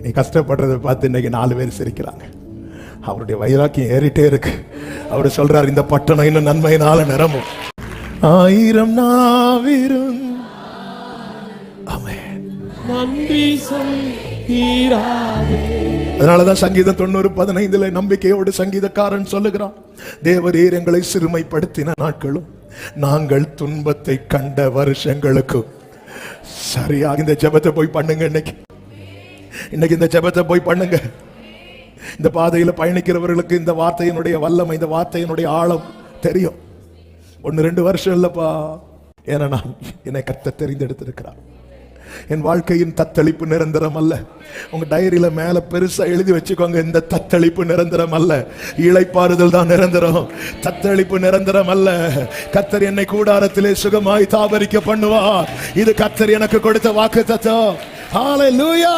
நீ கஷ்டப்படுறதை பார்த்து இன்னைக்கு 4 பேர் சிரிக்கிறாங்க. அவருடைய வைராக்கியம் ஏறிட்டே இருக்கு. அவர் சொல்றார், இந்த பட்டணம் இன்னும் நன்மையினால நிரம்பும். 1000 நாவிரும் நன்றி சொல்லீராதே. அதனாலதான் சங்கீதம் 90:15 நம்பிக்கையோடு சங்கீதக்காரன் சொல்லுகிறான், தேவரீர் எங்களை சிறுமைப்படுத்தின நாட்களும் நாங்கள் துன்பத்தை கண்ட வருஷங்களுக்கும். சரியாக இந்த ஜெபத்தை போய் பண்ணுங்க. இன்னைக்கு இந்த ஜெபத்தை போய் பண்ணுங்க. இந்த பாதையில் பயணிக்கிறவர்களுக்கு இந்த வார்த்தையினுடைய வல்லமை, இந்த வார்த்தையினுடைய ஆழம் தெரியும். 1-2 வருஷம் இல்லப்பா, ஏன்னா நான் என்னை கர்த்தர் தெரிந்தெடுத்திருக்கிறார். என் வாழ்க்கையின் தத்தளிப்பு நிரந்தரம் அல்ல. உங்க டைரியில மேல பெருசா எழுதி வச்சுக்கோங்க, இந்த தத்தளிப்பு நிரந்தரம் அல்ல, இளைப்பாறுதல் தான் நிரந்தரம். தத்தளிப்பு நிரந்தரம் அல்ல. கர்த்தர் என்னை கூடாரத்திலே சுகமாய் தாபரிக்க பண்ணுவார். இது கர்த்தர் எனக்கு கொடுத்த வாக்குத்தத்தம். ஹல்லேலூயா.